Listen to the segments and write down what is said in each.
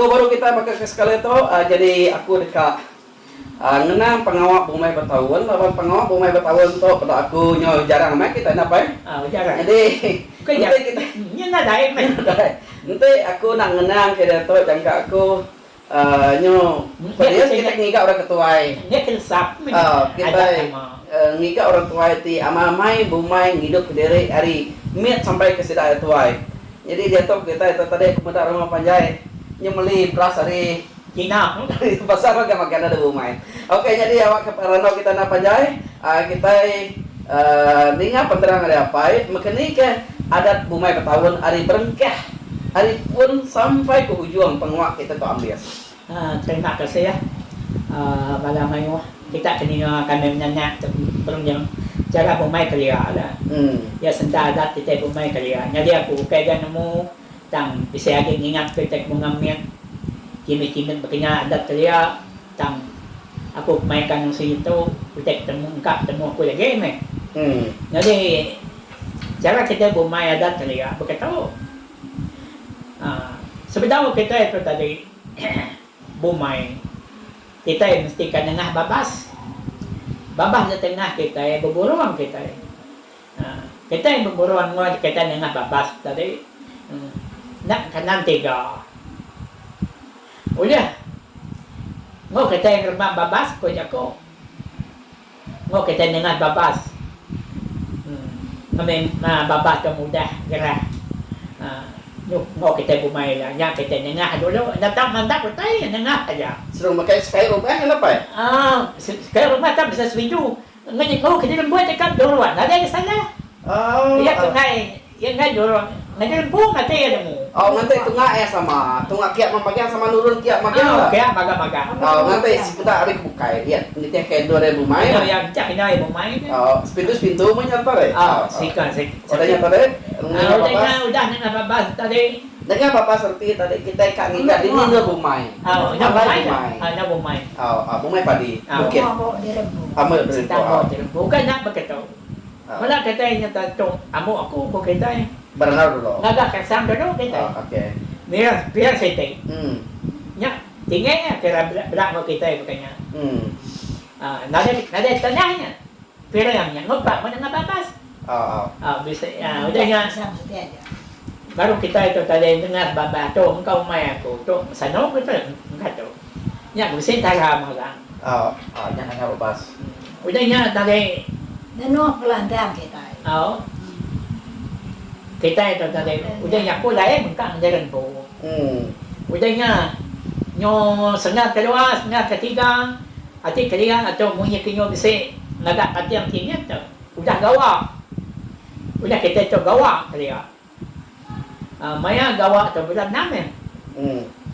baru kita pakai ke skala itu. Jadi aku dekat ngenang pengawak Bumai Betawen, lawan pengawak Bumai Betawen tu pada aku nyo jarang main kita apa? Jarang. Jadi Nanti kita, ni nak dah main. Nanti aku nak ngenang kita tu jangka aku nyo pada kita ngigak orang ketuai. Dia kelsap. Kita ngigak orang tuai ti amamai Bumai ngidup kediri hari miat sampai ke sidak tuai. Jadi dia tu kita itu tadi kemudian rumah panjai nyemeli beras hari Cina. pasar agak makan ada Bumai. Okey, jadi awak ke Rano kita nak panjai kita ninga penterang ada apa? Makni ke adat Bumai Betawen hari berengkah hari pun sampai ke ujung penguak kita tu ambil. Terima kasih ya. Malam ini kita kena kami menyanyi perunjang cara Bumai Kelia lah. Ya sentak adat kita Bumai Kelia. Jadi aku kaya nemu tang bisa lagi ingat kita mengambil kimi-kimi begini adat Kelia tang aku mainkan situ kita temu aku lagi ni. Jadi cara kita Bumai adat Kelia begitu. Sebenarnya kita itu tadi Bumai kita mesti kan tengah babas di tengah kita berburuan kita yang berburuan kita tengah babas tadi nak kanan tiga udah ngau kita yang rumah babas ko jako ngau kita tengah babas kami babas tu mudah gerah ngau kita Bumai lah, yang kita nengah dulu, datang mandak kita nengah aja. Suruh pakai sky rumah kenapa? Sky rumah tak bisa setuju. Ngajak ngau kita buat dekat duluan, ada di sana. Ya tungai, yang ngai dulu, ngajak pun nanti ada mu. Nanti tungak sama, tungak kiat membagian sama nurun kiat bagian lah. Kiat maga. Nanti kita hari buka ya, ini teh kayak 2.000 Bumai. Yang cak ini Bumai. Pintu menyantar Sikan. Udah nyantar Udah nengah babas tadi. Dengan Bapak serti tadi kita ikat ngikat ini nggak Bumai. Bumai. Bumai padi. Bukit. Amal dirempu. Bukan nak begitu. Malah kita yang tahu, aku kita berenang dulu. Nggak kesam dulu kita. Oke. Biar setting. Ya, tinggalnya kira berak mau kita bukannya. Nada tanyanya. Pirangnya ngopak mana nggak babas. Bisa. Udahnya. Baru kita itu tadi dengar baba tu engkau mai aku tu sanok itu enggak tu. Ya mesti tara malang. Jangan nggak babas. Udahnya tadi Nano pelandang kita. Kita itu tadi udahnya aku lain mengkang jalan tu. Udahnya nyo setengah kedua, setengah ketiga, hati kalian atau punya kinyo bisa ngagak hati yang kimia tu. Udah gawa. Udah kita itu gawa kalian. Maya gawa tu bulan 6 ya.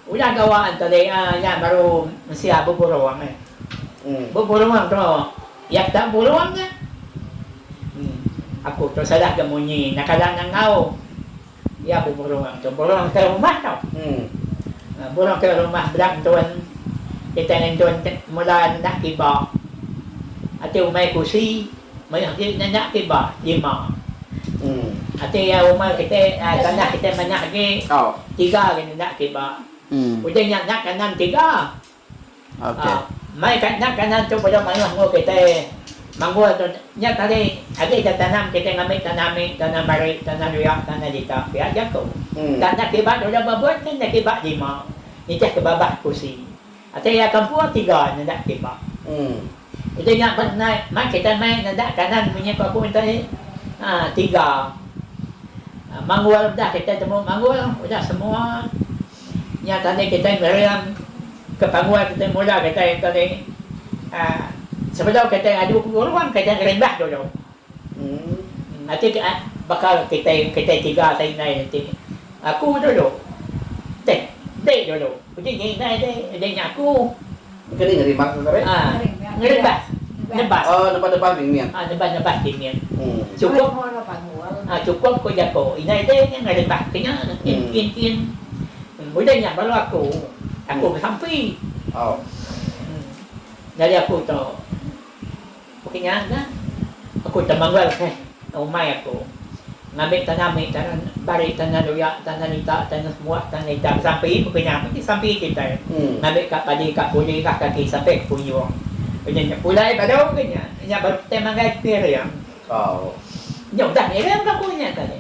Udah gawa tadi ya baru mesti berburuan eh. Berburuan tu. Ya tak buruan ya. Aku tu salah kemunyi nakalang ng ngau. Ya berburuan tu. Buruan ke rumah tau. Buruan ke rumah belang tuan. Kita ng tuan mula nak kiba. Ati umay kusi. Mayang nak kiba 5. Ati umay kita tanah kita banyak lagi 3 kena nak kiba. Udahnya nak kanan 3. Mai nak kanan tu pada mana ngau kita mangua tu nya tadi ada tanam kita ngambil tanam bari tanam riak tanam dita biar jago. Tanah kiba dah berbuat kan nak kiba 5. Ini ke babah kursi. Ati ya kampung 3 nak kiba. Udahnya naik mai kita main nak kanan punya aku tadi 3. Manggul dah kita temu manggul udah semua. Nya tadi kita meriam ke panggul kita mula kita tadi sebelum kita adu kuruan kita rembah dulu. Nanti bakal kita 3 tadi nanti. Aku dulu. Dek dulu. Jadi ni aku. Kini ngerimak sebenarnya? Ngerembah. Nebas. Nebas bingmian. Nebas bingmian. Cukup. Cukup ko jako. Inay din yang ngerembah. Kanya kin. Mudahnya baru aku bersampai. Jadi aku tu. Pokoknya aku temanggal umay aku. ngambil tanah balik tanah doyak, tanah litak, tanah semua, tanah litak sampai punya mesti sampai kita. Ngambil kat padi, kat puli, kat kaki sampai ke punyung. Punya pulai baru kena. Nya baru kita mangai periang. Nya udah periang kat punya tadi.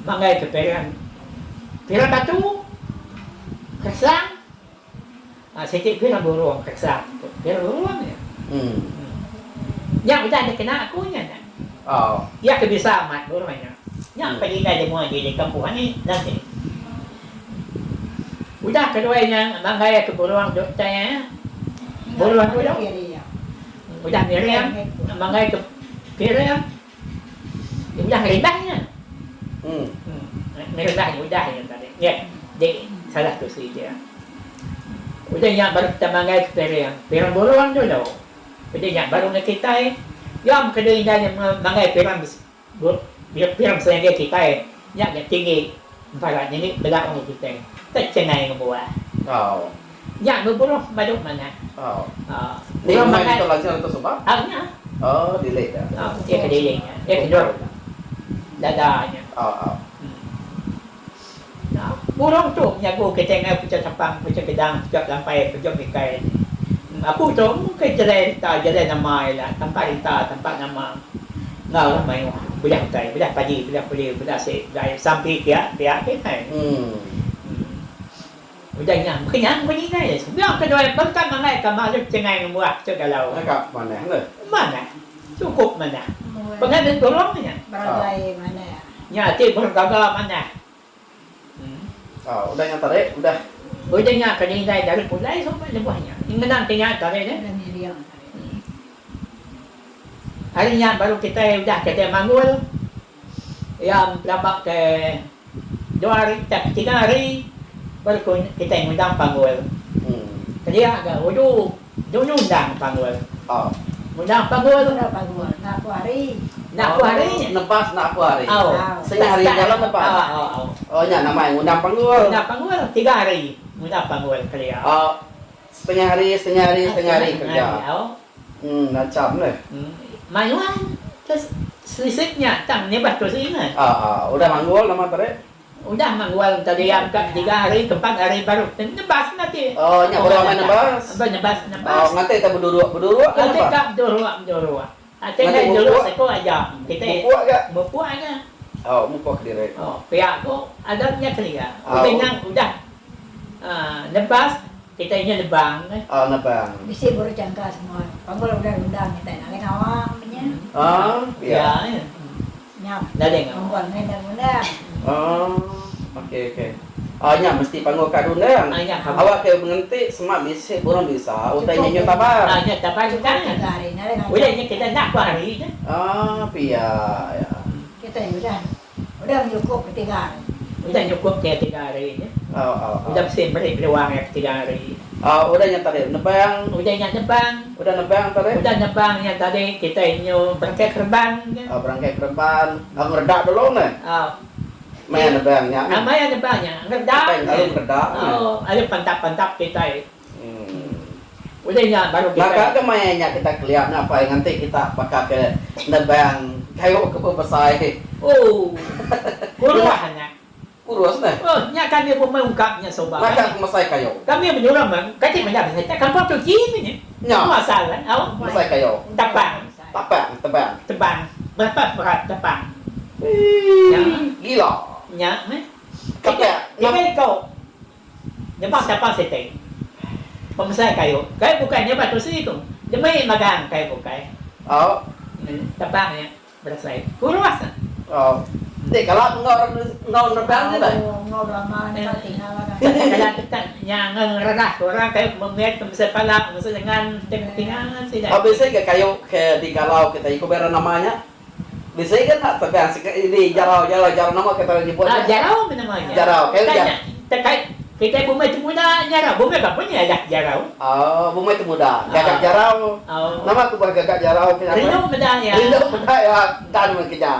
Mangai ke periang. Periang batu. Kesang. Sedikit periang burung kesang. Periang burung ya. Yang udah ada kena aku nya. Ya kebiasaan mat burungnya. Yang pergi dari semua di kampung ni nanti. Udah keduanya mangai ke burung dokternya. Burung burung. Udah meriam, mangai ke meriam. Udah rendahnya. Merendah udah yang tadi. Ya, dia salah tu si dia. Udah yang baru kita mangai ke meriam. Meriam burung dulu. Udah yang baru nak kita yang kedua yang mangai piram sehingga kita yang tinggi barat ini belak orang kita tak cenai ngebuat yang berburu baduk mana Ni mangai itu langsung atau sebab? Nya Delay dah. dia kedilingnya dia kedua dadanya burung tu nyagu kita ngai pucat sapang pucat kedang pucat lampai pucat ikai. Aku tu mungkin jalan nama lah, tempat nama. Ngau lah main budak tai, budak padi, budak puli, budak se, budak sampai pihak ke kan. Budaknya, kenyang bunyi ni. Biar kedua berkat mangai kamal cengai membuat cagalau. Nak mana le? Mana? Cukup mana? Pengadil tolong ni. Beragai mana? Ya, ti bergagal mana? Udah yang tarik, udah. Budaknya kedai dari pulai sampai lebuhnya. Ingat tanya tarik ni. Ada meriang. Harinya baru kita udah kita manggul. Yang berapa ke 2 hari, 3 hari baru kita undang panggul. Dia agak dulu undang panggul. Undang panggul. Berapa gua? Nak hari. Nak hari. Nepas nak apa hari? Setengah Sehari jalan nepas. Nya nama yang undang panggul. Undang panggul 3 hari. Undang panggul kerja. Setengah hari kerja. Macam le. Mayuan. Terus selisihnya tang ni batu sini. Udah manggul nama tarik. Udah manggul tadi yang 3 hari, 4 hari baru nebas nanti. Nya baru main nebas. Nebas. Nanti kita berdua. Nanti kak dua. Nanti dulu seko aja. Kita Buat ke? berpuak aja. Muka ke diri. Pihak tu adanya kerja. Udah nebas kita ini lebang. Nebang. Bisi baru jangka semua. Panggul udah undang kita nak lagi awam punya. Ya. Nyap. Dah dengar. Panggul main dan undang. Okey. Nya mesti panggul kat undang. Awak ke mengentik semak bisa, burung bisa. Utanya nyo tabar. Nya tabar kita. 3 hari nak lagi. Udahnya kita nak hari je. Pia. Ya. Kita udah cukup ketiga hari. Udah cukup ke 3 hari je. Udah mesti beri peluang ya 3 hari. Udah yang tadi nebang. Udahnya nebang. Udah nebang tadi. Udah nebangnya tadi kita ini berangkat kerbang. Berangkat ke depan. Ngeredak dulu nih. Main nebangnya. Namanya nebangnya. Ngeredak. Kalau ngeredak. Ada pantap-pantap kita. Udahnya baru kita. Maka kemayannya kita kelihatan apa yang nanti kita pakai ke nebang kayu ke besar. Kuruhannya. Kurus nih. Nya kami pun mengungkapnya sobat. Maka mesai kayu. Kami menyuruh kacik menjadi saya kampung tu gini ni. Ya. Masalah. Mesai kayu. Tebang. Berapa berat tebang? Gila. Nya, Kapek. Dia kau. Nyebang tebang seteng. Pemasai kayu. Kayu bukan nyebang tu sini tu. Dia main magang kayu bukan. Tebangnya berasai. Kurus. Dek kalau ngau nebang ni lah. Ngau lama ni tinggal lah. Kalau kita yang ngerah orang kayak melihat masa pala masa dengan tinggal tidak. Biasanya kayu ke di kalau kita ikut bera namanya. Biasanya kan tak tegang ini jarau nama kita nyebut. Jarau namanya. Jarau kayu jarau. Terkait kita bumi itu muda jarau. Bumi apa punya ada jarau. Bumi itu muda. Gagak jarau. Nama aku gagak jarau. Rindu muda ya. Rindu muda ya. Dan kerja.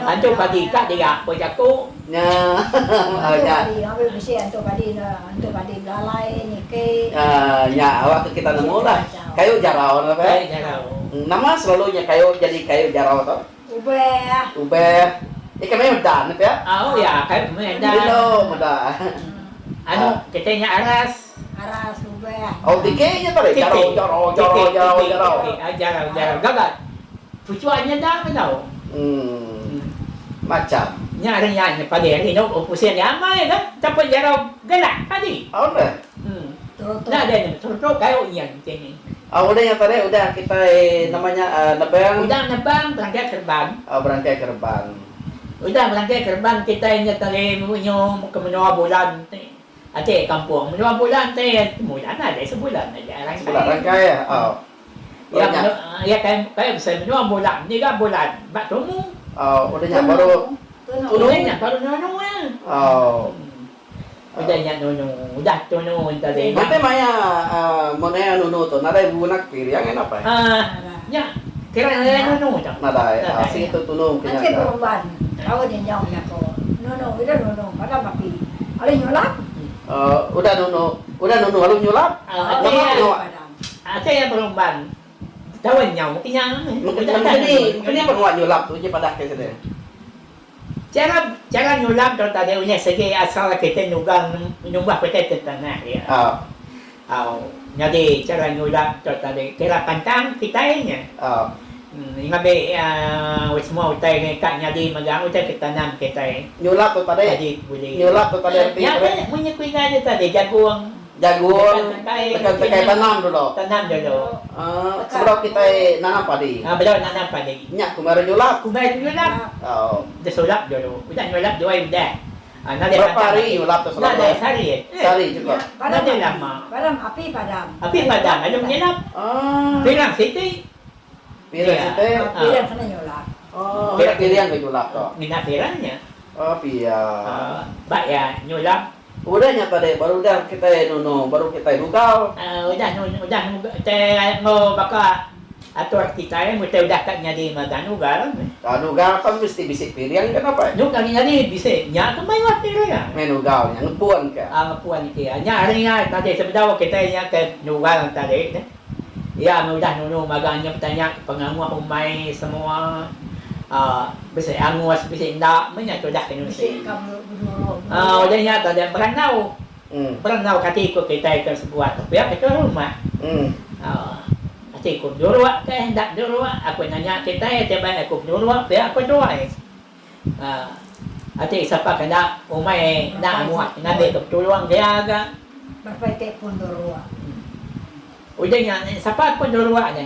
Antu padi kat dia apa jaku. Nya. Ambil besi antu padi belalai ni ke. Nya awak kita nemu lah. Kayu jarau apa? Kayu jarau. Nama selalunya kayu jadi kayu jarau tu. ube. Ube. Ikan may medan ya. Oh ya, kayak Medan. Dilo medan. Anu, kita nya aras. Aras ube. Oh, dikenya tadi. Jaro. Jarau. Gagal. Pucuannya dah tahu. Macam. Nya ada nya pada hari no opusian ya mai kan. Tapi jarau galak tadi. Oh, udah. Tutup. Nah, ada tutup kayak yang ini. Oh, udah yang tadi udah kita namanya nebang. Udah nebang berangkat terbang. Oh, berangkai gerbang. Udah berangkat terbang kita nya tadi menyo ke menua bulan. Ada kampung menua bulan teh bulan ada sebulan aja orang Sebelah rangkai ya. Oh. ya kayak bisa menua bulan 3 bulan. Bak tumu. Oh, udahnya baru. Tunungnya baru nunu. Oh. Udahnya nunu. Udah tunu tadi. Nanti Maya monea nunu tuh, nada bunak piriang apa ya? Ya, kira-kira nunu tak. Nada ya, asing itu tunung Nanti kenyata. perubahan. Tahu dia nyong ya ko. Nono, itu nono. Pada papi. Alih nyolak. Udah nunu lalu nyulap. Ada yang perempuan. Tahu nyong kenyang. Mungkin apa nguat nyulap tuh je pada ke sini. Cara nyulap tu tadi punya segi asal kita nubah kita tanah ya. Jadi cara nyulap tu tadi kira pantang kita nya. Ngabe semua utai ni kat jadi magang utai kita tanam kita. Nyulap tuh tadi. Jadi boleh. Nyulap tuh tadi. Ya, punya kuingah dia tadi jagung. Tekai tanam dulu. Tanam dulu. Sebelum kita nanam padi. Belum nanam padi. Nyak kemarin nyulap. Kumai nyulap. Dia sulap dulu. Udah nyulap dua udah. Berapa hari nyulap tuh selama? Nada sehari. Sehari juga. Nada lama. Padam, api padam. Api padam, ada nyulap. Bilang siti. Pirang situ. Api yang kena nyolak. Oh, pilihan ke nyulap tuh. Minat pirangnya. Oh, iya. Bak ya nyulap. Udah nyata deh, baru udah kita nunu, baru kita dugal. Udah teh mau baka atur kita mesti udah kat nyadi magan ugal. Nugal kan mesti bisik pilihan kenapa? Nugal nyadi bisa nya tu mai wat pirang. Menugal yang ngepuan ke. Ngapuan kia. Nya hari nya tadi sebenarnya kita nya ke nugal tadi. Ya mudah nunu maganya bertanya pengamu umai semua bisa angus bisa indah banyak tu dah kena Bisik kamu berdua. udah nyata dan berenau katiku kita itu sebuah tapi ya itu rumah katiku dulu hendak dulu aku nanya kita ya tiba aku dulu ya aku doa ati siapa kena umai nak muat ngabe tolong dia agak Berpete pun dua. udah nyata siapa pun dulu aja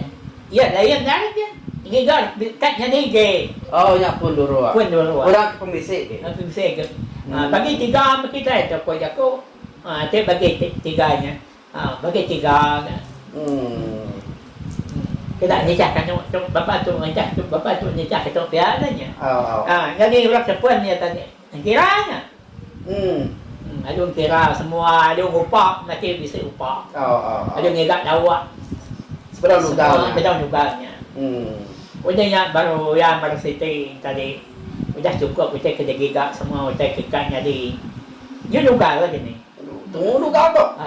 ya lain dari dia ini gar dekatnya ni ge. Oh, nyak pun dulu. Pun dulu. Orang pemisik. Pemisik ke. Bagi tiga sama kita itu kau jago. Te bagi tiganya. Bagi tiga. Kita nikah kan bapa tu nikah itu biadanya. Jadi orang sepuan ni tadi. Kiranya. Ada kira semua ada upah nanti bisa upah. Ada ngigak dawak. Seberang nugalnya. Seberang nugalnya. Udahnya baru City tadi udah cukup kita kerja gigak semua kita kekatnya di nugal lagi nih. Tunggu nugal kok.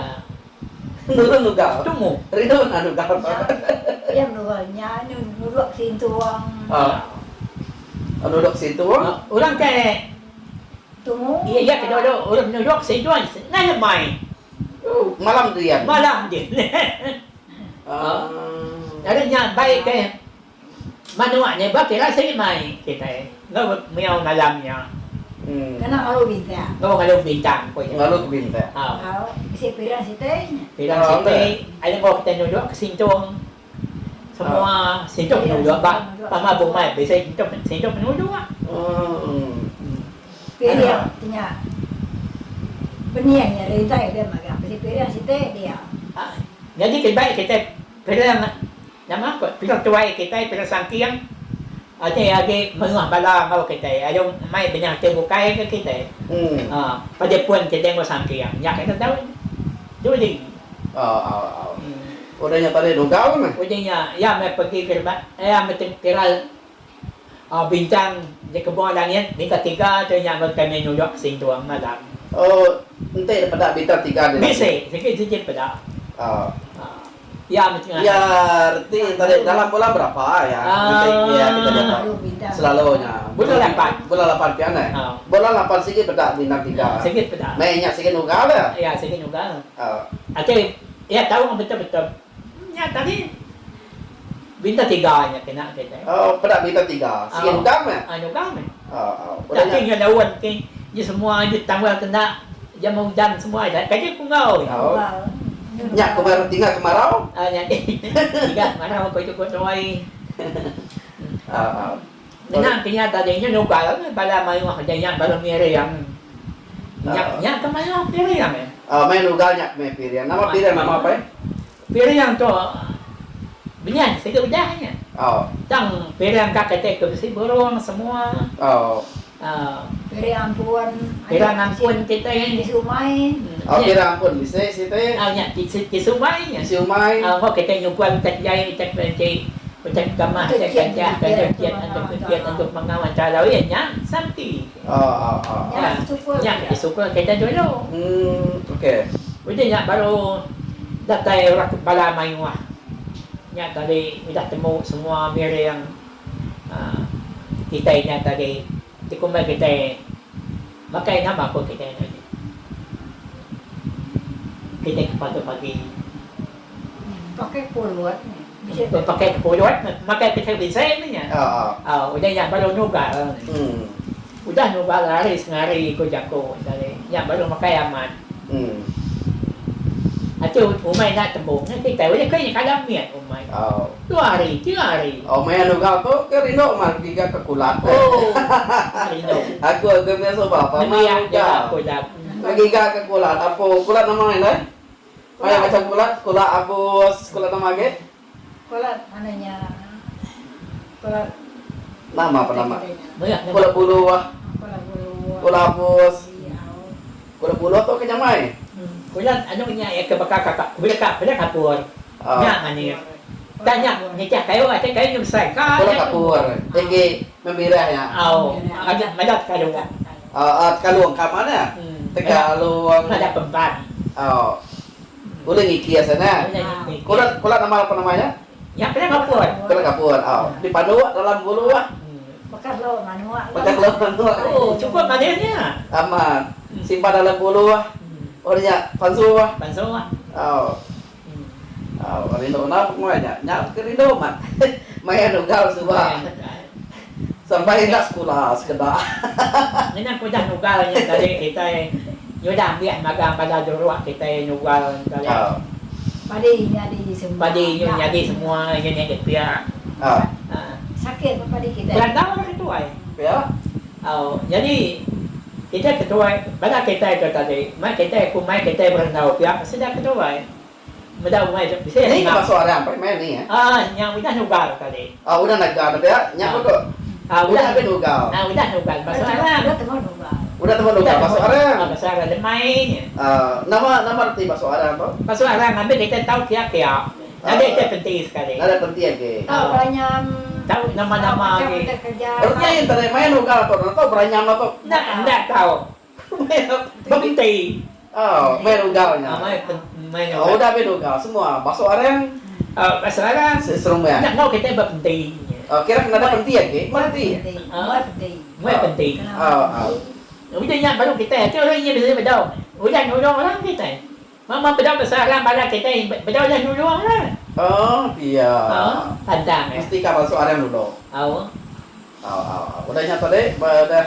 Nugal. Tunggu. Rino nugal. Yang nugalnya nuduk sintuang. Nuduk sintuang. Orang kayak Tunggu. Iya kita ada orang nuduk sintuang. Nanya main. Malam dia. Malam dia. Adanya baik kayak manuanya bakal saya main kita nggak mau ngalamnya Kena kalau bintang. nggak ngalau bintang kau Ngalut bintang. Kalau bisa pirang sitenya. bilang sini ada mau kita nuduk ke sintung semua sintung nuduk bak pama bumai bisa sintung nuduk Pirang punya. Beniangnya renta dia magang. Bisa pirang sitenya dia. jadi kebaik kita bilang nama apa bilang tuai kita bilang sangkiang ada mengah bala mau kita ada mai banyak terbukai ke kita pada pun kita mau sangkiang ya kita tahu dulu Udahnya tadi nugal mah. udahnya ya mai pergi ke kira bintang di kebun langit di ketiga tu yang kami nuduk sintuang malam Oh, ente pada bintang 3 dia. bisa sikit-sikit pada Ya, macam Ya, arti tadi dalam bulan berapa ya? Kita dapat Selalu pindah. selalunya. Bulan 8. Bulan 8 pian eh. Bulan 8 sikit bedak bintang 3. Sikit pedas. Mainnya sikit nugal ya. Ya, sikit juga. Oh. Okey, ya tahu betul-betul. Ya tadi bintang 3 nya kena kita. Oh, bedak bintang 3. Sikit nugal ya. Juga meh. Oh. Tapi yang lawan ke dia semua dia tanggal kena jam hujan semua dah. Kaji ku ngau. Oh. Nyak kemarin tinggal kemarau. Ya tiga mana aku itu kotoi. Dengan kenya tadi nya nugal bala mai wah jangan bala mere yang nya kemana mere yang Main nugal nyak main pirian. Nama pirian nama apa ya? mere yang tu benyan saya udahnya. Oh. Tang mere yang kakek ke si borong semua. Oh. Beri ampun. Kira ampun kita Di yang sumai. Oh, kira ampun bisa situ. nya di sumai nya. Si umai. Kau kita nyukuan tak jai tak benci. Macam kamah tak kerja untuk mengawan cara nya santi. Oh. Ya, super. Nya disuka kita dulu. Okey. Udah nya baru datai orang bala mai wah. Nya tadi sudah temu semua mere yang kita nya tadi tikumai kita makai nama apa kita ni. Kita kepada pagi Pakai puluhan. Bisa pakai kepulauan, makai kita bisa ni nya. Udah yang baru nuga. Udah nuga lari sengari ko jako dari. Yang baru makai aman. Acu umai nak tembung. Kita udah kaya kadang miat umai. 2 hari, 3 hari. Oh, main nugal tu ke rindo mar tiga ke kulat. Oh. Rindo. Aku biasa bapa Memiak main dia nugal. aku dah. Magiga ke kulat. Apa kulat nama ni? Ayah macam kulat abus, kulat nama ke? Kolat mananya. Kolat Nama apa nama? Melihat Kulat bulu wah, Kolat bulu. kulat abus. Iya. Kulat bulu tu ke nyamai? Kulat anu nya ke bakal kakak. Bila kapur. Nya mani. Tanya nikah kayu ada kayu besar kan. Kulat kapur. Tinggi membirahnya. Ada madat kayu. Kaluang kamana? Tegaluang. Ada pemban. Boleh ngikir sana. Kulat nama apa namanya? Yang kena kapur. Kulat kapur. Di Padua dalam bulu wah. Bekas lo manual. Macam keluar Oh, cukup manisnya. aman. Simpan dalam bulu wah. Orangnya pansu wah. Panso ah. Rindo nak ngonya. Nyak ke rindo mat. Main nugal subah. Sampai nak sekolah sekedar. Ini aku dah nugal yang tadi kita nyudah biar magang pada juruak kita nugal tadi. Padi jadi semua. Padi jadi semua yang pihak. Sakit apa padi kita? Bulan tahun itu ay. Ya. Jadi kita ketua, pada kita itu tadi, mai kita kumai kita berendau pihak sudah ketua. Mudah umai bisa Ini masuk area apa main ni ya? yang udah nugal tadi. Udah naga ya. Nyak betul. Udah habis nugal. Udah nugal masuk arah. Udah tengok nugal. Udah teman nugal masuk area. Masuk arah lemainya. Nama arti masuk area apa? Masuk arah ngambil kita tahu pihak. Nanti itu penting sekali. Ada penting ke. Tahu banyak. Tahu nama-nama Macam ke. kerja. Artinya yang tadi main nugal tu, tahu beranyam tu. Nggak tahu. Penting. Main nugalnya. Main Udah habis nugal semua masuk area. Masuk arah. Serum ya. Nggak tahu kita berpenting. Kira kena ada penting ke? Penting. Mulai penting. Udah yang baru kita, tu orangnya bisa bedau. Udah nolong orang kita. Mama bedau besar orang bala kita, bedau dah nolong orang. Iya. Pandang. Mesti kau masuk area dulu. Udah nyata deh, udah.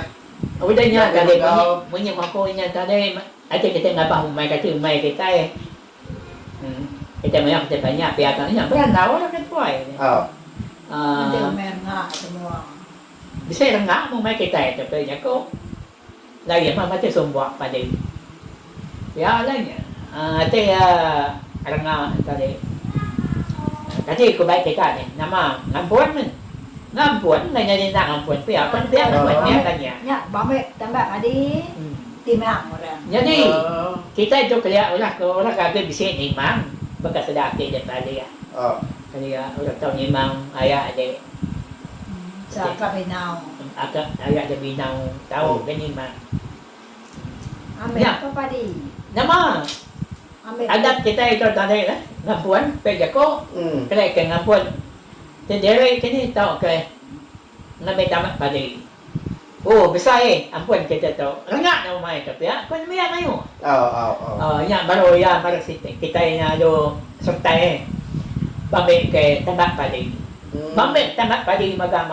Udah nya tadi punya aku nya tadi. Ada kita ngapa mai kata mai kita. Kita banyak kita banyak piatannya. Berandau orang kan puai. Nanti merah semua. Bisa rengah mau mai kita itu pe aku. Lagi mama tu sombuak pada. Ya lagi. Rengah tadi. Tadi aku baik kita ni. Nama ngampuan men. Ngampuan lah jadi nak ngampuan pihak kan pihak namanya lagi. Ya, bame tambah padi. Timang orang. Jadi kita itu kelihatan orang kagak bisa nimang bekas sedap dia tadi ya. Tadi ya orang tahu nimang ayah ada. Siapa binau? Agak ayah ada binau tahu kan nimang. Ambil apa padi? Nama Ambil. Adat kita itu tadi lah, ngampuan, pejako, kena ke ngampuan. Terdiri kini tahu ke, ngambil tamat padi. Oh, besar ampun kita tahu. Rengat nama mai tapi ya, kau ni yang mayu. Yang baru kita yang ada sertai. Bambil ke tamat padi. Bambil tamat padi maga.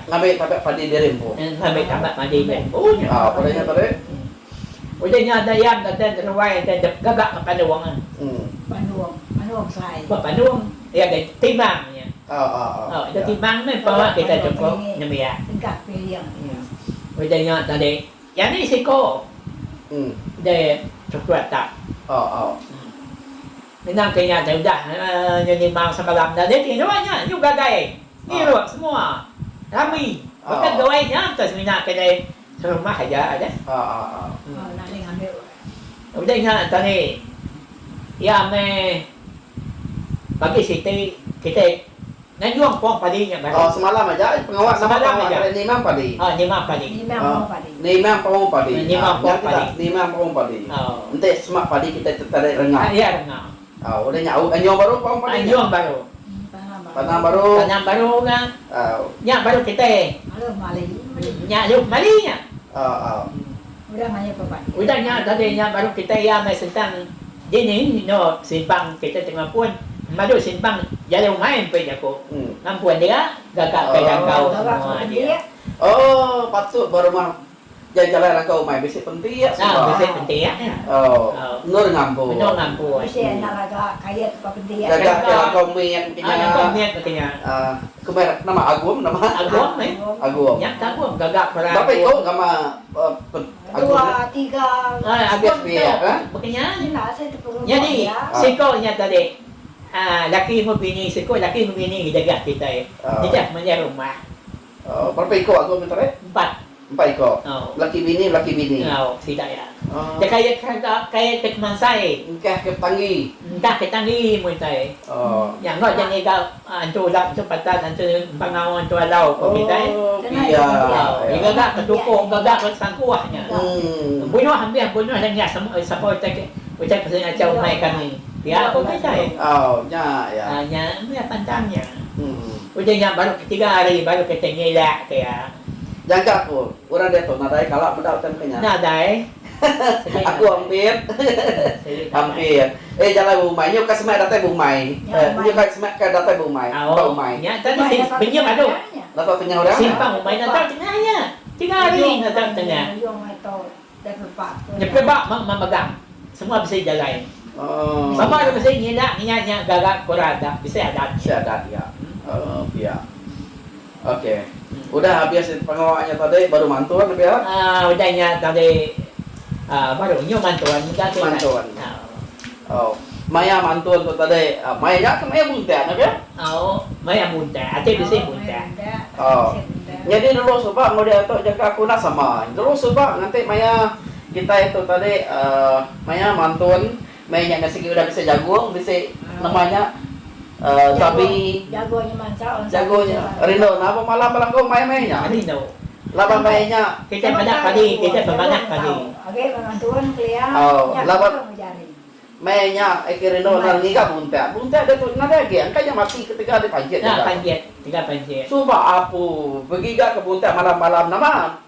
Ngambil tamat padi dari Rempo. Ngambil tamat padi ben. Oh, Padanya tadi. Udahnya ada yang dan ruai dan gagak kepada orang. Panuang sai. Panuang, ya ada timbangnya. Ada timbang ni bawa kita cukup namanya. Tegak pilih. Udahnya tadi, yang ni siko. Dia cukup tak. Minang kaya sudah nimbang semalam dah. Dia tinuannya juga gay. Ni ruak semua. Ramai. Bukan gawainya terus minang kaya rumah aja ada. Nak ambil. Udahnya tadi, ya me bagi kita najuang pong padinya baru. Semalam aja pengawal Semalam aja. Nimam padi. Nimam padi. Nimam pong padi. Nimam pong Nimam pong padi. padi. Nanti semak padi kita tarik rengat. Ya rengat. Udah anyo baru pong padi. Anjuang baru. Tanam baru. Tanam baru kan. Nya baru kita. Malu Mali. Nya lu malinya. Udah banyak papan. Udahnya tadi nya baru kita ya me sentang ini no simpang kita tengah pun. Madu simpang jadi main pe jako. Ngampuan dia gagak ke jangkau semua dia. Patut baru mah jalan kau main besi penting ya. Besi penting ya. Nur ngampu. Nur ngampu. Besi nak agak kaya apa penting ya. Gagak kau main kenya. Kau main kenya. Kemer nama Agum nama. Agum eh. Agum. Ya Agum gagak para. Tapi kau sama Dua, tiga. Agum tu. Bekenya. Jadi sikonya tadi. Laki mo bini siko, laki mo bini hidagat kita eh. Dia punya rumah. Berapa ekor Agum itu? 4 ekor. Laki bini. Tidak ya. Dia kaya tekman saya. Engkau ke Tanggi. Entah ketanggi mo tay. Yang ngot jadi kau antu dak cepatan antu pangawan tu alau ko kita eh. Dia gagak ketukung gagak sangkuahnya. Bunuh hampir bunuh dan ya semua tak ucap pasal acau mai kami. Ya ko kita eh. Ya. Nya pantangnya. Udahnya baru ketiga hari baru kita ngelak kaya. Jaga aku. Orang dia tu nadai kalau mendapat temkenya. Nadai. Aku hampir. Jalan bumai. Nyo kasih datang bumai. Nyo kasih datang bumai. Bumai. Ya tadi pinjam aduh. Datang tengah orang. Simpang bumai datang tengahnya. 3 hari datang tengah. Nyepebak memegang. Semua bisa jalan. Sama ada bisa ngelak nya gagak korada bisa adat. Bisa adat ya. Ya. Oke. Udah habis pengawaannya tadi baru mantuan ya? Udahnya tadi baru nyo mantuan ganti. Mantuan. Maya mantuan tu tadi. Maya bunta ya? Maya bunta. Ate bisa bunta. Jadi dulu sebab mau dia tu jaga aku nak sama. Dulu sebab nanti Maya kita itu tadi Maya mantuan, Maya nasi udah bisa jagung, bisa namanya sabi. Jagonya. Rino, napa malam kau Maya? Rino. Laban Maya. Kita banyak padi, kita banyak padi. Oke, mantuan kalian. Laban Maya, Rino nang niga bunta. Bunta ada tu nada lagi. Angkanya mati ketika ada panjat. Panjat, 3 panjat. Coba apa? Begiga ke bunta malam-malam nama.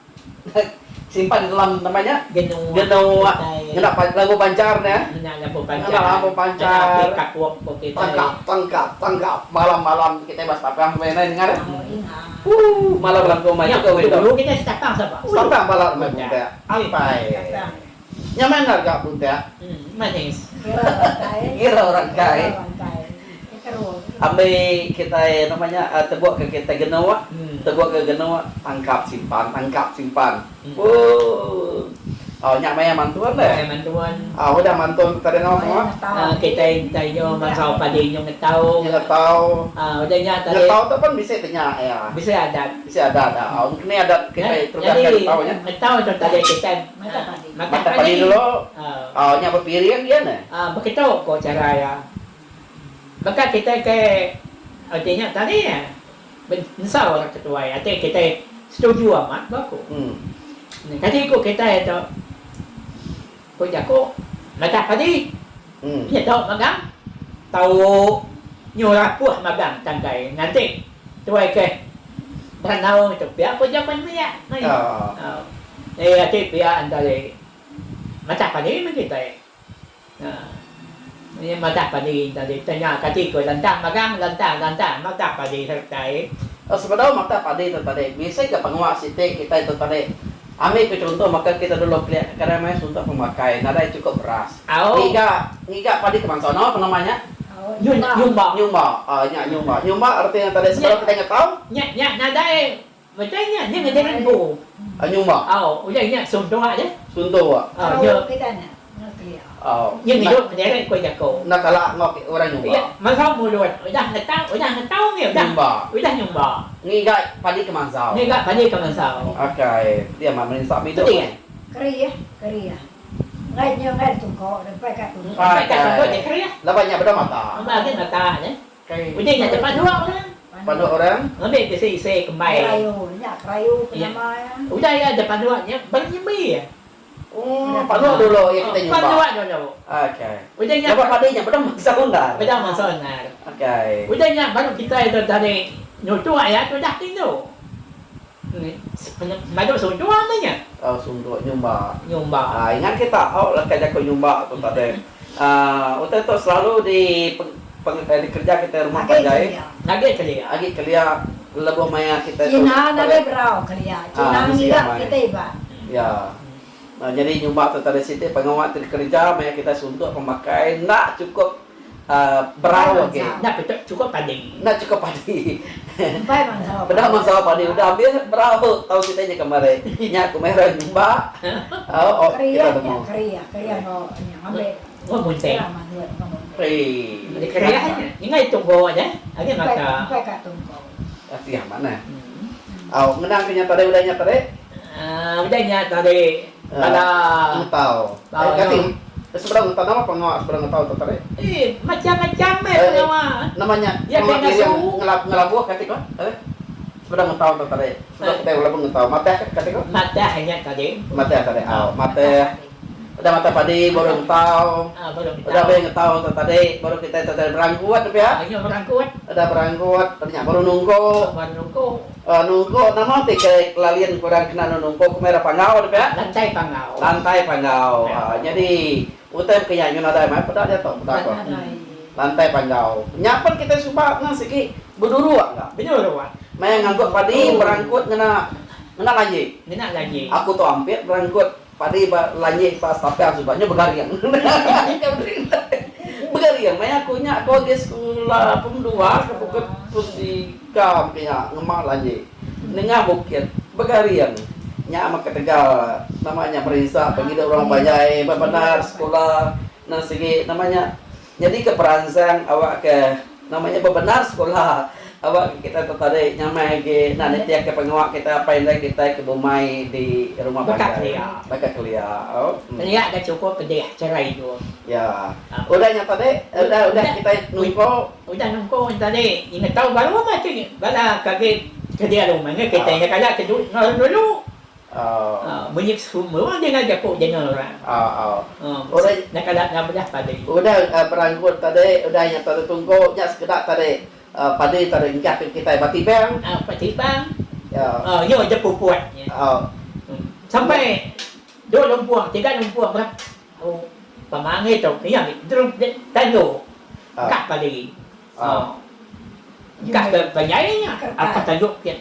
Simpan dalam namanya Genu. Nak lagu pancarnya. Lampu pancar. Tangkap malam-malam kita bahas tapang mainan dengar. Malam-malam kau main juga dulu kita setapang siapa? Setapang malam bunta. Apa? Nyaman harga bunta. Manis. Kira orang kaya. Ambil kita namanya tebuak ke kita genawa. Tebuak ke genawa, tangkap simpan. Nyak Maya mantuan deh. Mantuan. Udah mantuan tadi nama semua. Kita tayo masau padi yung ngetau. Udahnya tadi. Ngetau tu pun bisa tanya ya. Bisa adat. Ini adat kita teruskan tahunya. Ngetau tu tadi kita mata padi dulu. Nyak berpiring dia nih. Begitu kok cara ya. Maka kita ke artinya tadi ya. Bensau orang ketua ya. Kita setuju amat baku. Tadi ko kita itu ko jako mata padi Dia tahu magang. Tahu nyurapuh magang tangkai. Nanti tuai ke. Ranau itu pihak pejabat pihak. Itu pihak antara macam pani kita. Ini macam pani tadi tanya kati ko lantang magang lantang macam pani sertai. Sebenarnya makta padi itu tadi. Bisa ke penguat sitik kita itu tadi. Ambil ke contoh maka kita dulu lihat karena memang untuk pemakai nada cukup beras. Ngiga padi kemansono apa namanya? Nyumba. Nyumba artinya tadi sebelum kita nggak tahu. Nya nada macamnya dia ngejalan bu. Nyumba. Udah suntuk aja. Suntuk. Kalau kita nak clear. Nhưng hidup ngejalan kau jago. Nak kalah ngok orang nyumba. Iya, masa mulut udah ngetau ni udah nyumba. Ngiga padi kemansau. Ni gak pandai kemansau. Okay, dia mah menisak itu. Keria. Ngai tungko, lepas kat tungko. Sampai kat tungko dia kerja. Lah banyak beda mata. Ambil mata ni. Udah nya depan dua orang. Pada orang. Ambil ke isi kembali. Kerayu penamanya. Udah ya depan dua nya bernyembi ya. Panu dulu ya kita nyumba. Panu dulu. Okay. Udah nya Lepas padinya beda masa undar. beda masalah. Okay. Udah nya baru kita itu tadi nyutu ayat udah tindu. Baru suntuk namanya. Sunduk nyumba. Nyumba. Ingat kita, lah kerja kau nyumba tu tadi. Kita tu selalu di kerja kita rumah panjai. Lagi kerja. Lagi kerja lebih maya kita tu. Cina ada berau kerja. Cina ngira kita iba. Ya. Jadi nyumba tu tadi situ pengawat kerja maya kita suntuk pemakai nak cukup berau lagi. Nak cukup padi. Nak cukup padi. Sampai masalah. Beda masalah padi udah habis berau tahu kita je kemarin. Nyak kumera nyumba. Keria no ambil. Muntah. Di Kerja ingat tunggu aja. Lagi maka. Sampai kat tungko. Kasih yang mana? Menang kenyata tadi udahnya tadi. Udahnya tadi pada tahu. Kati seberang tahu nama pengawal seberang tahu tu tadi. Macam-macam nama. Namanya Ya pengawal kena yang ngelabuh kati kau. Seberang tahu tu tadi. Sudah kita ulang tahu. Mata kati kau. Mata hanya tadi. Mata tadi. Mata. Udah mata padi baru tahu. Udah bayang tahu tu tadi. Baru kita tadi berangkuat tu ya. Hanya berangkut. Udah berangkuat. Ternyata baru nunggu. Nunggu nama tiga kelalian kurang kena nunggu kamera pangau tu ya. Lantai pangau. Jadi utem kenyanya ada mai pada dia tahu pada kau. Lantai pangau. Nyapan kita suka ngasih berduru enggak? Betul. Mai ngangkut padi berangkut ngena lagi. Aku tu hampir berangkut padi lagi pas tapi aku banyak begariang. Begariang, mai aku nya aku ge sekolah pemdua aku pun di kam kaya ngemak lagi. Nengah bukit begariang. Nya mak Tegal namanya perisa bagi orang banyak benar sekolah segi namanya. Jadi ke perangsang awak ke namanya benar sekolah. Awak kita tertarik nyamai ke nanti tiap ke pengawak kita pindah kita ke Bumai di rumah Bakak Kelia. Kelia dah cukup gede cerai tu. Ya. Udahnya tadi udah kita nunggu. Udah nunggu tadi. Ini tahu baru macam ni. Bala kaget kerja rumahnya kita nya kala kedua dulu. Bunyi semua dia ngajak kok jangan orang. Udah nak kala nak bedah tadi. Udah berangkut tadi, udahnya tadi tunggu nya sekedar tadi. Pada tadi ingkat kita batibang. Batibang. Ya. Yo je pupuat. Sampai dua lumpuang, tiga lumpuang berapa? Pamangai tu, yang drum tando. Kak pagi. Kak banyaknya. Apa tajuk dia?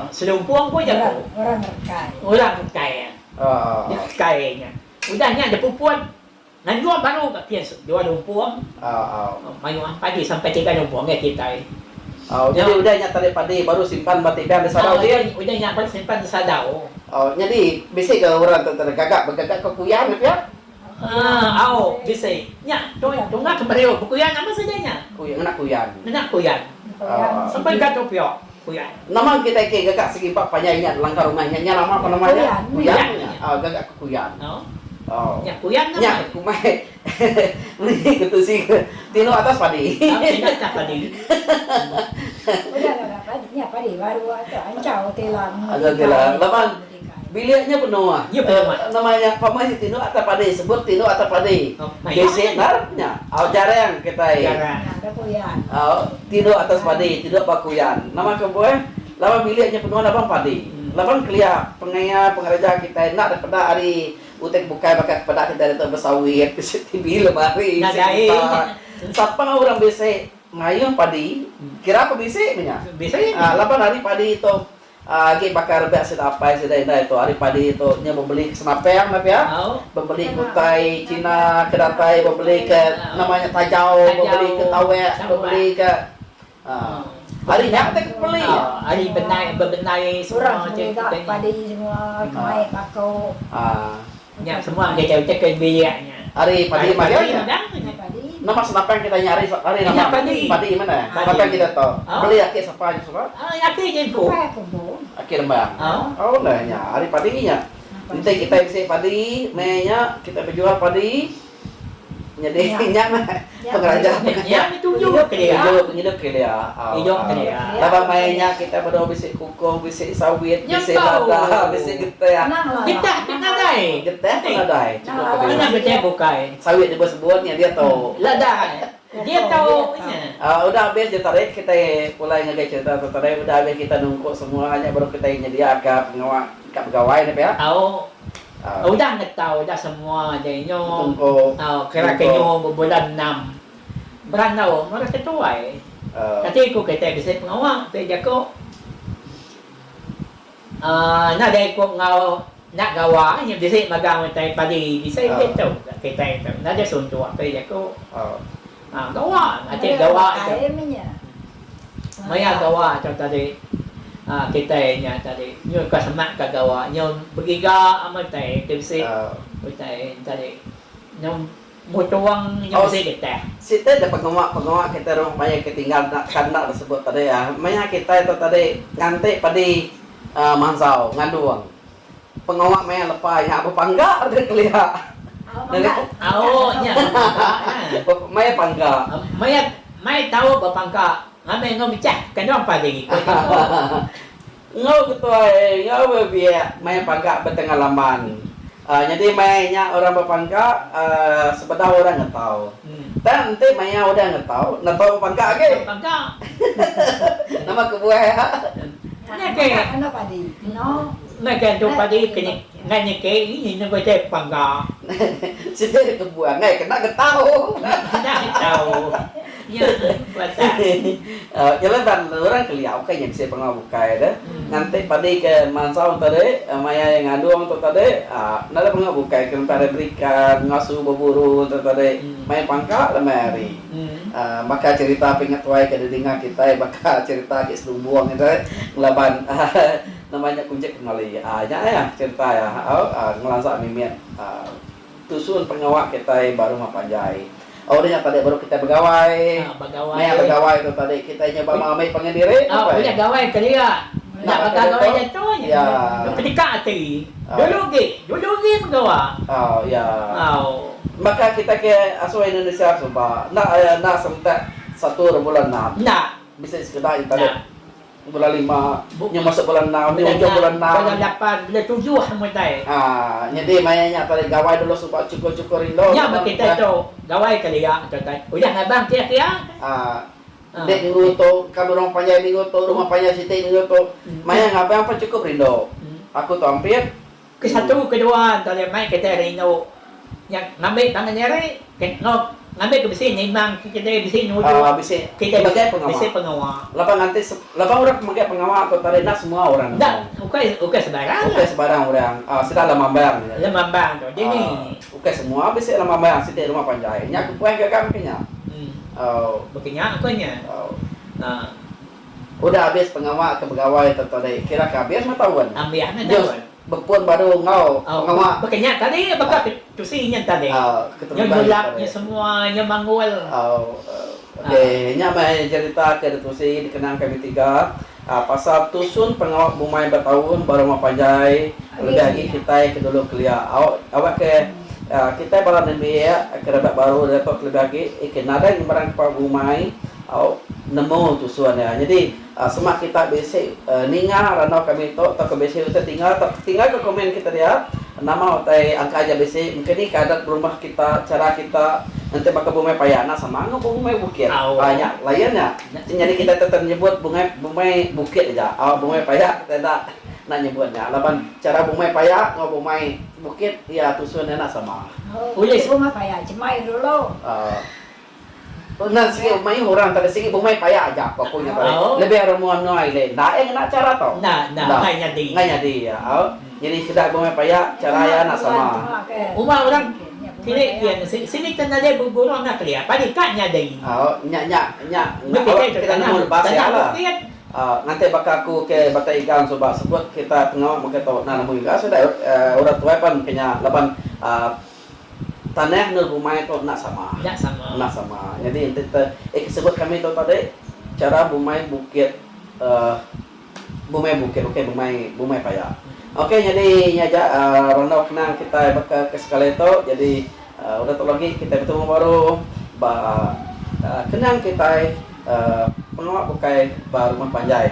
Selumpuang pun jago. Orang kaya. Dia kayanya. Udahnya ada pupuan. Nanti baru kat pian dua lumpuang. Mayu pagi sampai tiga lumpuang ya kita. Jadi udahnya tadi padi baru simpan batik dan sadau dia. Udahnya baru simpan di sadau. Jadi bisa ke orang tergagak bergagak ke kuyan ya? Bisa. Ya, tunggu kembali kuyan apa sajanya? Nak kuyan. Sampai kat topiok. Kuyan. Nama kita ke gagak segi pak panyainya langkah rumahnya nama apa namanya? Kuyan. Gagak ke kuyan. Ya kuyan nama. Ya kumai. Ini gitu sih. Tino atas padi. Atas padi. Udah padi baru atau ancau telan. Agak telan. Lapan biliknya penuh. Ya, penuh. Namanya pamai tino atau padi sebut tino atau padi. Oh, Gesek narapnya. Jarang kita. Jarang. Ada kuyan. Tidur atas padi, tidur bakuyan. Nama kebuah, lawan biliknya penuh lawan padi. Lawan kelia pengereja kita nak daripada hari utek bukai bakal kepada kita itu bersawit, bisik TV lemari. Siapa orang bisik ngayung padi, kira apa bisik punya? Bisik. Lawan hari padi itu lagi bakar biasa apa sudah itu hari padi itu nya membeli senapang apa ya? Membeli kutai Cina, kedatai, membeli ke namanya tajau, membeli ke tawek, membeli ke hari yang kita beli. Hari bebenai Surah semua semua padi semua kemai pakau. Ya semua dia cek biliknya. Hari padi macamnya. Padi. Nama senapang kita nyari hari nama padi mana? Apa kita tahu? Beli akik siapa aja semua? Akik jemput. Akik lembang. Oh lah nya hari padinya. Nanti kita isi padi, mainnya kita berjual padi. Jadi nya pengraja. Ya itu juga dia. Hidup dia. Hidup dia. Labang mainnya kita berdoa bisik kuku, bisik sawit, bisik lada, bisik getah. Getah pengadai. Getah pengadai. Mana getah bukai. Sawit dia sebutnya dia tahu. Lada. Dia tahu. Udah habis ditarik kita mulai ngagai cerita tertarik udah habis kita nunggu semuanya baru kita dia agak pegawai nih ya. Udah tahu dah semua dia nyo. Kira-kira bulan 6. Berandau mereka tuai. Kasi ko kita bisa pengawal peja ko. Na dai ko ngau nak gawa nya bisa magang tay padi bisa itu kita itu. Na dia suntu peja ko. Gawa, ate gawa itu. Maya gawa itu tadi. Kita nya tadi nyo kasemak ka gawa nyo begiga amat tay bisa tadi nyo mutuang nyo bisa kita. Sita ada pengamak kita rumahnya ketinggal nak kanda tersebut tadi ya. Maya kita itu tadi ngantik padi mansau nganduang. Pengamak maya lepas ya apa pangga ada kelia. Nya. Maya pangga. Maya tahu bapangka. Ngame ngomicah kanong padi ko. Ngau ketua ngau biar maya pangga berpengalaman. Jadi mainnya orang berpangka sebedah orang nggak tahu. Dan nanti mainnya udah nggak tahu pangka ke? Pangka. Nama kebuah ya. Ano padi? No. Mereka tu padi kini ngani ke ini nak baca pangka. Sedih kebuah nggak kena tahu. Tahu. Ya, baca. Jalan dan orang keliau kayak yang saya pernah buka ya. Nanti padi ke mansau tadi, maya yang ngadu untuk tadi, nada pernah buka ke para berikan ngasuh berburu untuk tadi, maya pangka lemari. Maka cerita pengat wae ke dengar kita, maka cerita ke selumbuang itu ngelaban namanya kunci kembali. Ya cerita ya, ngelansak mimian. Tusun pengawak kita baru mapanjai. Dia tadi baru kita begawai. Maya begawai itu tadi kita nyoba mamai pengendiri. Punya gawai ke dia. Nak begawai dia tu ya. Ketika hati. Dulu menggawa. Ya. Maka kita ke asal Indonesia coba. Nak sempat 1 bulan 6. Nak. Bisa sekedar tadi. Bulan 5, yang masuk bulan 6, ni ujung bulan 6. Bulan 8, bulan 7 hamil tay. Jadi mayanya tadi gawai dulu supaya cukur-cukur Indo. Ya, kita tu gawai kali ya, tay. Udah ngabang kia-kia. Dek nguto, kami orang panjang nguto, rumah panjang Siti nguto. Maya ngabang apa cukup Indo. Aku tu hampir ke satu kedua tadi mai kita Rino. Yang ngambil tangan nyari, ngambil ke besi memang kita besi nuju. Kita besi pengawal. Lapang nanti lapang orang pakai pengawal atau tadi nak semua orang. Tak, ukai sebarang. Ukai sebarang orang. Sudah lamambang. Lamambang tu. Jadi ukai semua besi lamambang Siti rumah panjang. Nya aku puan ke kami kenya. Begini aku nya. Udah habis pengawal ke pegawai tadi. Kira habis matahuan. Ambil matahuan. Bepun baru ngau pengawal. Begini tadi bakal tusinya tadi. Yang gelapnya semua yang mangul. Okey, nya mai cerita ke tusi dikenang kami 3. Pasal tusun pengawal bumai bertahun baru mapanjai. Lebih lagi kita ke dulu kelia. Awak ke kita baru nembe ya kerabat baru dapat lebih lagi. Nada yang barang kepala bumai nemu tusuan ya. Jadi semak kita basic ninga rano kami to ke basic kita tinggal ke komen kita lihat nama utai angka aja basic mungkin ini keadaan rumah kita, cara kita nanti bakal bumai payana sama nggak bumai bukit banyak lainnya. Jadi kita tetap nyebut bumai bukit aja. Bumai payak tidak nak nyebutnya. Lapan cara bumai payak nggak bumai bukit ya tusuannya nak sama. Rumah payah cemai dulu. Nah, sige may orang tadi sige bumay paya aja pokoknya tadi. Lebih ramuan noy le. Nah, nak cara to. Nah, nganya di ya. Jadi sudah bumay paya cara ya nak sama. Uma orang kini sini kan ada burung nak lihat. Padi katnya deh. Nya. Kita nemu bahasa lah. Nanti bakal aku ke bata ikan coba sebut kita tengok mungkin tahu nemu ikan sudah orang tua pan punya lapan tanah nur bumai itu nak sama. Jadi sebut kami itu tadi cara bumai bukit, oke bumai paya. Oke, jadi nyaja ronda kenang kita bakal ke sekali itu. Jadi udah tu lagi kita bertemu baru, kenang kita penguat bukai rumah panjai,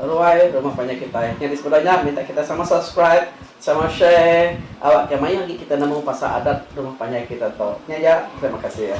ruai rumah panjai kita. Jadi sebenarnya minta kita sama subscribe, sama share awak kemai lagi kita nemu pasal adat rumah panjai kita tu. Ya, terima kasih ya.